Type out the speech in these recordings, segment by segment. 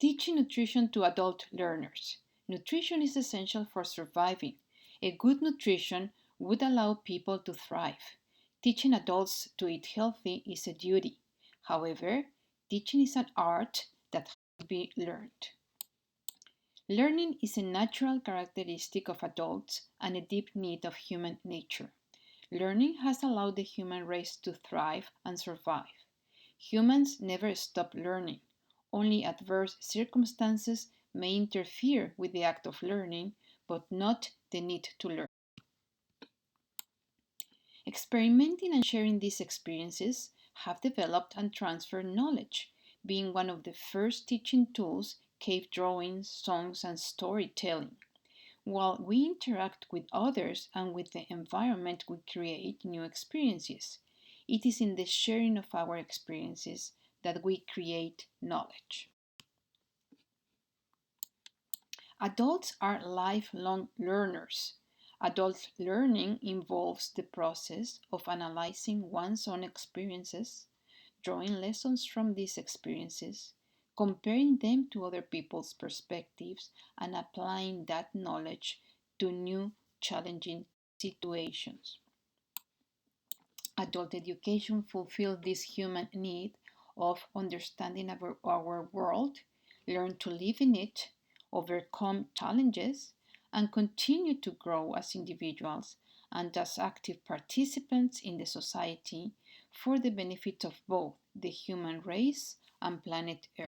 Teaching nutrition to adult learners. Nutrition is essential for surviving. A good nutrition would allow people to thrive. Teaching adults to eat healthy is a duty. However, teaching is an art that has to be learned. Learning is a natural characteristic of adults and a deep need of human nature. Learning has allowed the human race to thrive and survive. Humans never stop learning. Only adverse circumstances may interfere with the act of learning, but not the need to learn. Experimenting and sharing these experiences have developed and transferred knowledge, being one of the first teaching tools, cave drawings, songs, and storytelling. While we interact with others and with the environment, we create new experiences. It is in the sharing of our experiences that we create knowledge. Adults are lifelong learners. Adult learning involves the process of analyzing one's own experiences, drawing lessons from these experiences, comparing them to other people's perspectives, and applying that knowledge to new challenging situations. Adult education fulfills this human need of understanding our world, learn to live in it, overcome challenges, and continue to grow as individuals and as active participants in the society for the benefit of both the human race and planet Earth.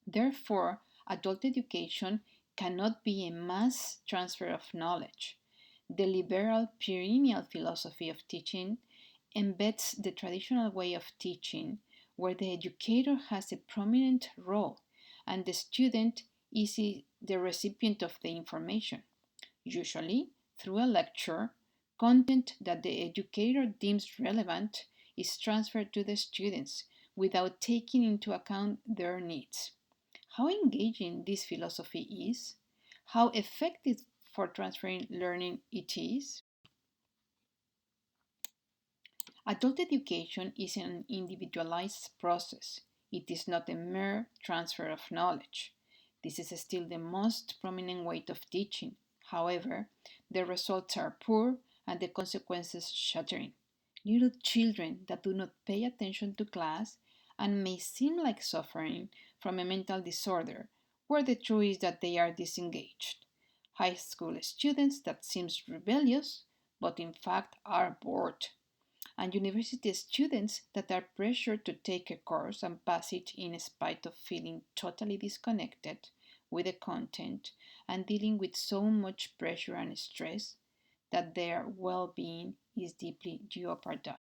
Therefore, adult education cannot be a mass transfer of knowledge. The liberal perennial philosophy of teaching embeds the traditional way of teaching, where the educator has a prominent role and the student is the recipient of the information, usually through a lecture. Content that the educator deems relevant is transferred to the students without taking into account their needs. How engaging this philosophy is, how effective for transferring learning it is. Adult education is an individualized process. It is not a mere transfer of knowledge. This is still the most prominent way of teaching. However, the results are poor and the consequences shattering. Little children that do not pay attention to class and may seem like suffering from a mental disorder, where the truth is that they are disengaged. High school students that seem rebellious, but in fact are bored, and university students that are pressured to take a course and pass it in spite of feeling totally disconnected with the content and dealing with so much pressure and stress that their well-being is deeply jeopardized.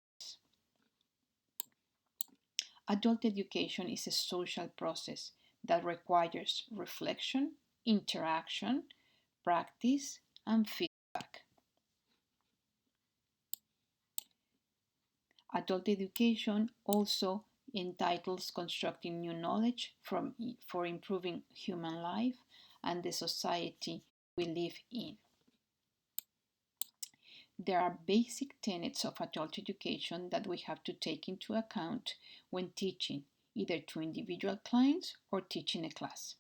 Adult education is a social process that requires reflection, interaction, practice, and feedback. Adult education also entitles constructing new knowledge for improving human life and the society we live in. There are basic tenets of adult education that we have to take into account when teaching, either to individual clients or teaching a class.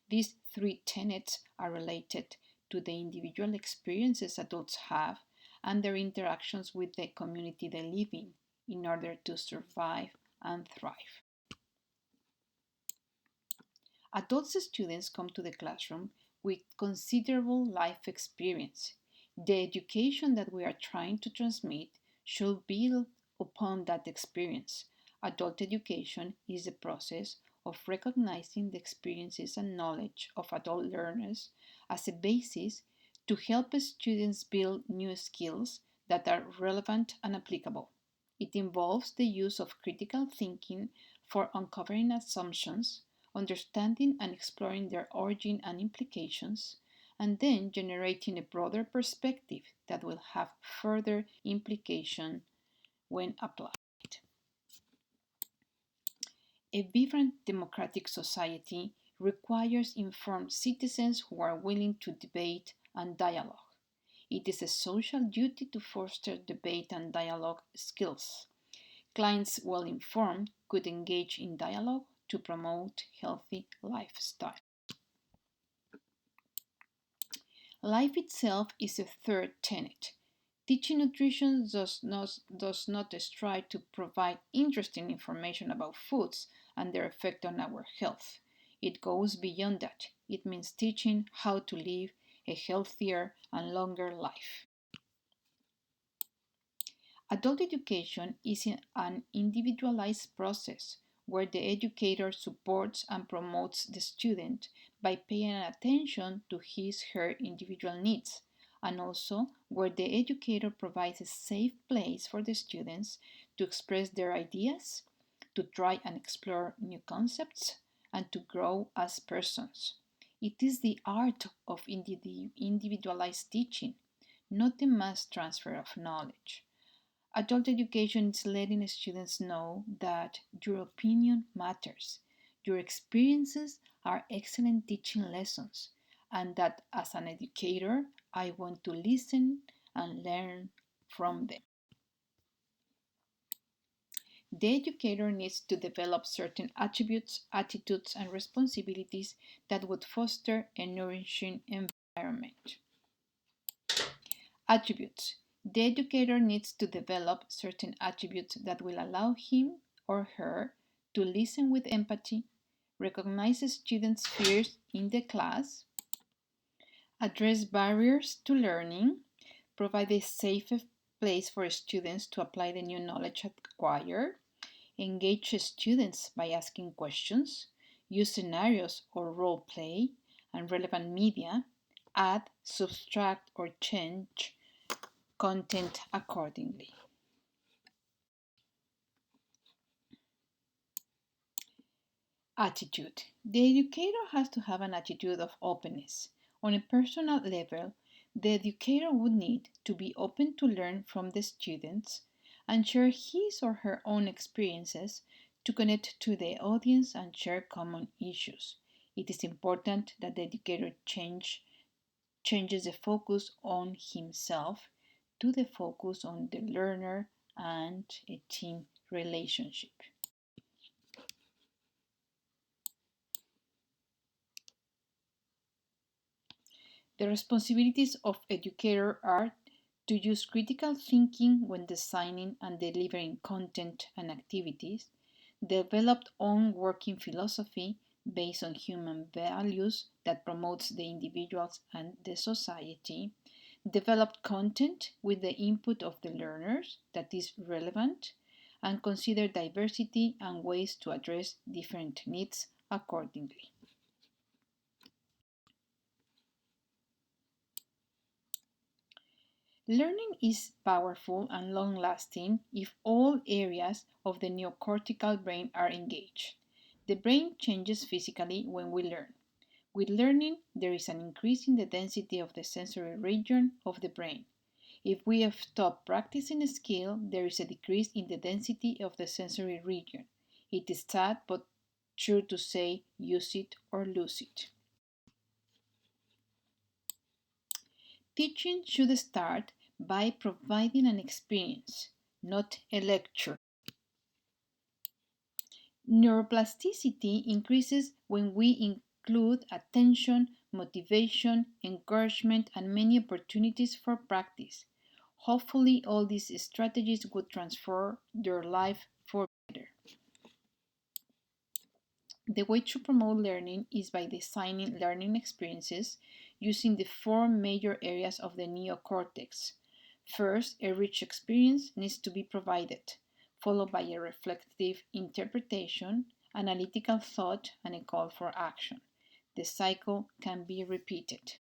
These three tenets are related to the individual experiences adults have and their interactions with the community they live in order to survive and thrive. Adult students come to the classroom with considerable life experience. The education that we are trying to transmit should build upon that experience. Adult education is the process of recognizing the experiences and knowledge of adult learners as a basis to help students build new skills that are relevant and applicable. It involves the use of critical thinking for uncovering assumptions, understanding and exploring their origin and implications, and then generating a broader perspective that will have further implication when applied. A vibrant democratic society requires informed citizens who are willing to debate and dialogue. It is a social duty to foster debate and dialogue skills. Clients well informed could engage in dialogue to promote healthy lifestyle. Life itself is a third tenet. Teaching nutrition does not strive to provide interesting information about foods and their effect on our health. It goes beyond that. It means teaching how to live a healthier and longer life. Adult education is an individualized process where the educator supports and promotes the student by paying attention to his/her individual needs, and also where the educator provides a safe place for the students to express their ideas, to try and explore new concepts, and to grow as persons. It is the art of individualized teaching, not the mass transfer of knowledge. Adult education is letting students know that your opinion matters, your experiences are excellent teaching lessons, and that as an educator, I want to listen and learn from them. The educator needs to develop certain attributes, attitudes, and responsibilities that would foster a nourishing environment. Attributes. The educator needs to develop certain attributes that will allow him or her to listen with empathy, recognize students' fears in the class, address barriers to learning, provide a safe place for students to apply the new knowledge acquired, engage students by asking questions, use scenarios or role play and relevant media, add, subtract, or change content accordingly. Attitude. The educator has to have an attitude of openness. On a personal level, the educator would need to be open to learn from the students and share his or her own experiences to connect to the audience and share common issues. It is important that the educator changes the focus on himself to the focus on the learner and a team relationship. The responsibilities of educator are to use critical thinking when designing and delivering content and activities, develop own working philosophy based on human values that promotes the individuals and the society, develop content with the input of the learners that is relevant, and consider diversity and ways to address different needs accordingly. Learning is powerful and long lasting if all areas of the neocortical brain are engaged. The brain changes physically when we learn. With learning, there is an increase in the density of the sensory region of the brain. If we have stopped practicing a skill, there is a decrease in the density of the sensory region. It is sad but true to say use it or lose it. Teaching should start by providing an experience, not a lecture. Neuroplasticity increases when we include attention, motivation, encouragement, and many opportunities for practice. Hopefully, all these strategies would transform their life for better. The way to promote learning is by designing learning experiences using the four major areas of the neocortex. First, a rich experience needs to be provided, followed by a reflective interpretation, analytical thought, and a call for action. The cycle can be repeated.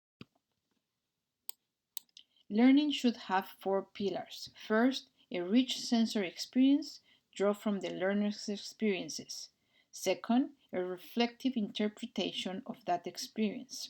Learning should have four pillars. First, a rich sensory experience drawn from the learner's experiences. Second, a reflective interpretation of that experience.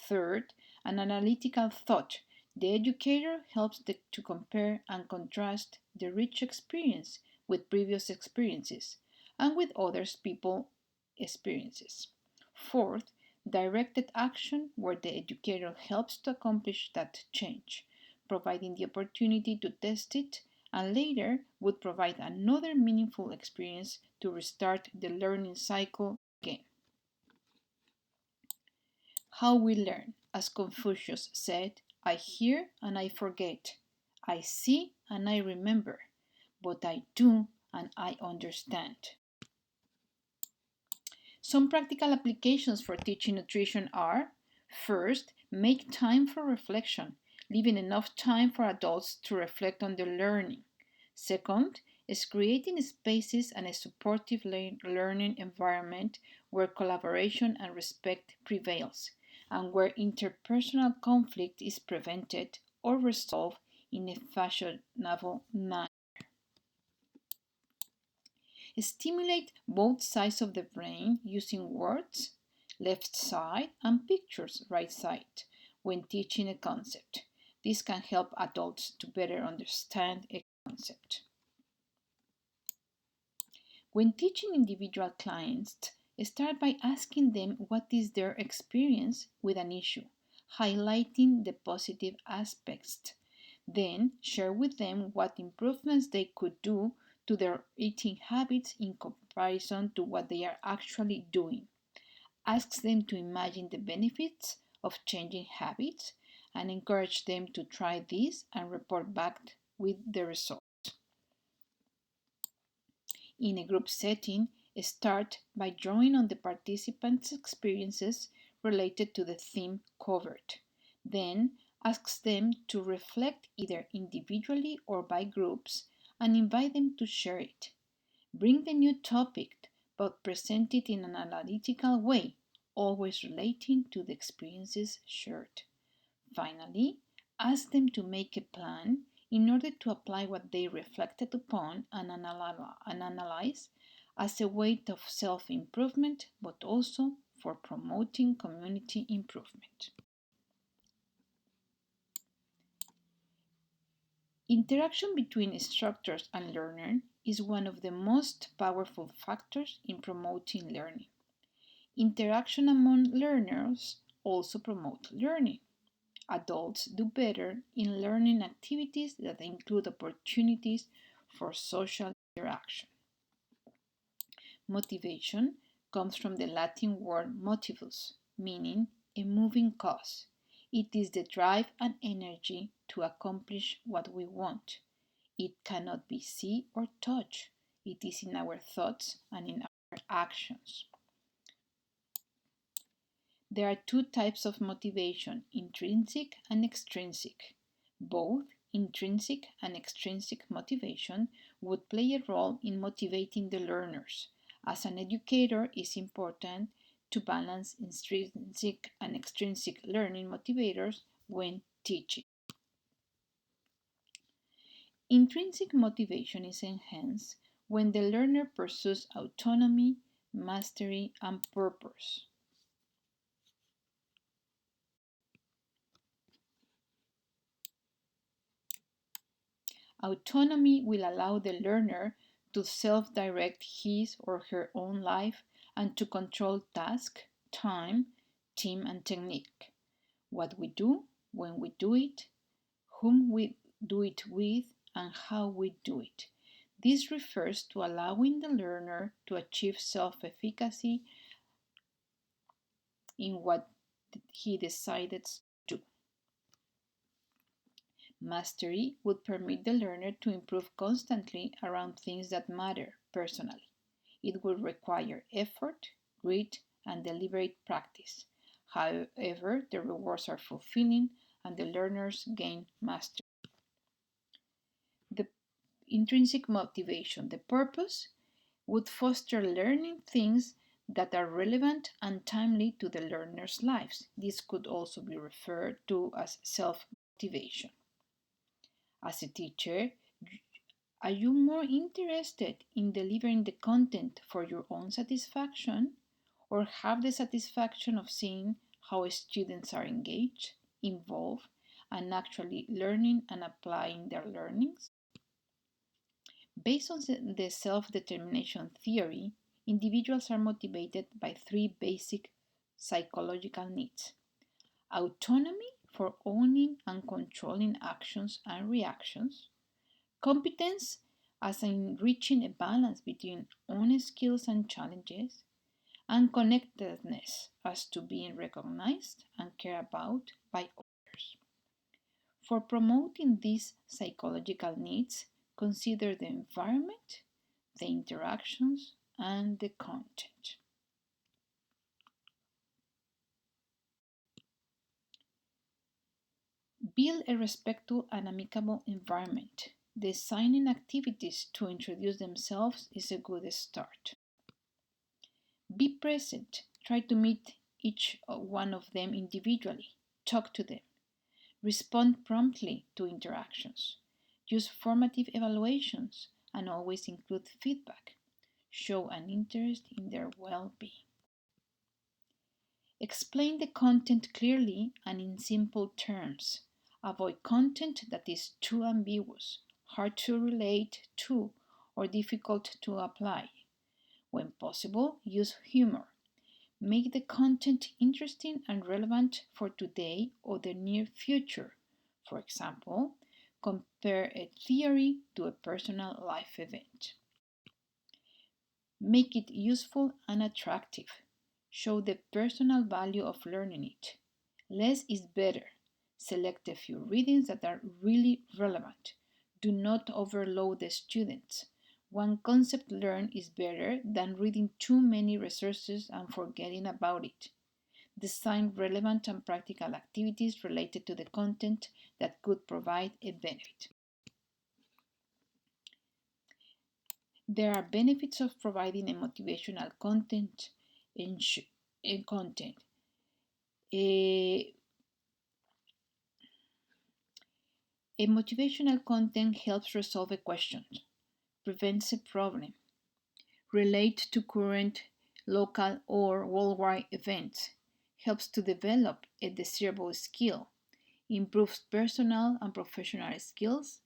Third, an analytical thought. The educator helps to compare and contrast the rich experience with previous experiences and with others people experiences. Fourth, directed action where the educator helps to accomplish that change, providing the opportunity to test it and later would provide another meaningful experience to restart the learning cycle again. How we learn. As Confucius said, I hear and I forget. I see and I remember. But I do and I understand. Some practical applications for teaching nutrition are: first, make time for reflection, leaving enough time for adults to reflect on their learning. Second, is creating spaces and a supportive learning environment where collaboration and respect prevails, and where interpersonal conflict is prevented or resolved in a fashionable manner. Stimulate both sides of the brain using words, left side, and pictures, right side, when teaching a concept. This can help adults to better understand a concept. When teaching individual clients, start by asking them what is their experience with an issue, highlighting the positive aspects. Then share with them what improvements they could do to their eating habits in comparison to what they are actually doing. Ask them to imagine the benefits of changing habits and encourage them to try this and report back with the results. In a group setting, start by drawing on the participants' experiences related to the theme covered. Then ask them to reflect either individually or by groups and invite them to share it. Bring the new topic but present it in an analytical way, always relating to the experiences shared. Finally, ask them to make a plan in order to apply what they reflected upon and analyze as a way of self improvement, but also for promoting community improvement. Interaction between instructors and learners is one of the most powerful factors in promoting learning. Interaction among learners also promotes learning. Adults do better in learning activities that include opportunities for social interaction. Motivation comes from the Latin word motivus, meaning a moving cause. It is the drive and energy to accomplish what we want. It cannot be seen or touched. It is in our thoughts and in our actions. There are two types of motivation, intrinsic and extrinsic. Both intrinsic and extrinsic motivation would play a role in motivating the learners. As an educator, it is important to balance intrinsic and extrinsic learning motivators when teaching. Intrinsic motivation is enhanced when the learner pursues autonomy, mastery, and purpose. Autonomy will allow the learner to self-direct his or her own life and to control task, time, team, and technique. What we do, when we do it, whom we do it with, and how we do it. This refers to allowing the learner to achieve self-efficacy in what he decided to do. Mastery would permit the learner to improve constantly around things that matter personally. It would require effort, grit, and deliberate practice. However, the rewards are fulfilling and the learners gain mastery. The intrinsic motivation, the purpose, would foster learning things that are relevant and timely to the learner's lives. This could also be referred to as self-motivation. As a teacher, are you more interested in delivering the content for your own satisfaction or have the satisfaction of seeing how students are engaged, involved, and actually learning and applying their learnings? Based on the self-determination theory, individuals are motivated by three basic psychological needs: autonomy for owning and controlling actions and reactions, Competence as in reaching a balance between own skills and challenges, and connectedness as to being recognized and cared about by others. For promoting these psychological needs, consider the environment, the interactions, and the content. Build a respectful and amicable environment. Designing activities to introduce themselves is a good start. Be present. Try to meet each one of them individually. Talk to them. Respond promptly to interactions. Use formative evaluations and always include feedback. Show an interest in their well being. Explain the content clearly and in simple terms. Avoid content that is too ambiguous, hard to relate to, or difficult to apply. When possible, use humor. Make the content interesting and relevant for today or the near future. For example, compare a theory to a personal life event. Make it useful and attractive. Show the personal value of learning it. Less is better. Select a few readings that are really relevant. Do not overload the students. One concept learned is better than reading too many resources and forgetting about it. Design relevant and practical activities related to the content that could provide a benefit. There are benefits of providing a motivational content in content. A, a motivational content helps resolve a question, prevents a problem, relate to current local or worldwide events, helps to develop a desirable skill, improves personal and professional skills,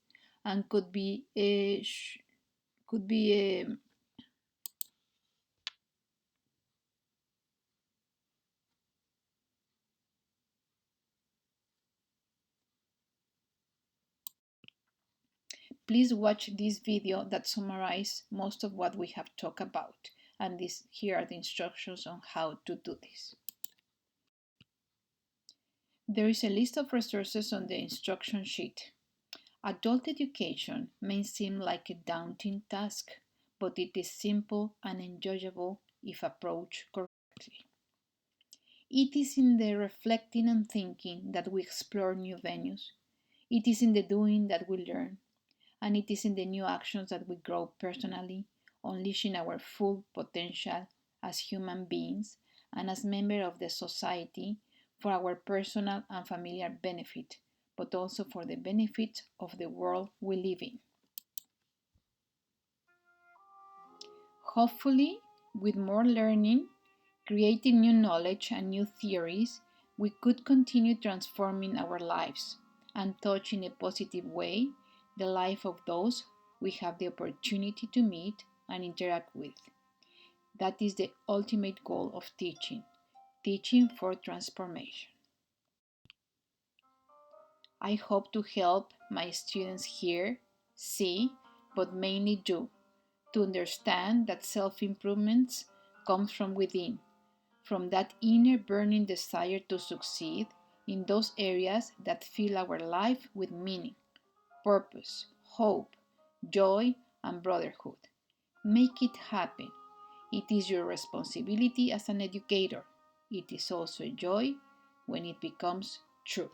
and could be a Please watch this video that summarizes most of what we have talked about, and here are the instructions on how to do this. There is a list of resources on the instruction sheet. Adult education may seem like a daunting task, but it is simple and enjoyable if approached correctly. It is in the reflecting and thinking that we explore new venues. It is in the doing that we learn, and it is in the new actions that we grow personally, unleashing our full potential as human beings and as members of the society for our personal and familiar benefit, but also for the benefit of the world we live in. Hopefully, with more learning, creating new knowledge and new theories, we could continue transforming our lives and touch in a positive way the life of those we have the opportunity to meet and interact with. That is the ultimate goal of teaching, teaching for transformation. I hope to help my students hear, see, but mainly do, to understand that self-improvement comes from within, from that inner burning desire to succeed in those areas that fill our life with meaning, purpose, hope, joy, and brotherhood. Make it happen. It is your responsibility as an educator. It is also a joy when it becomes true.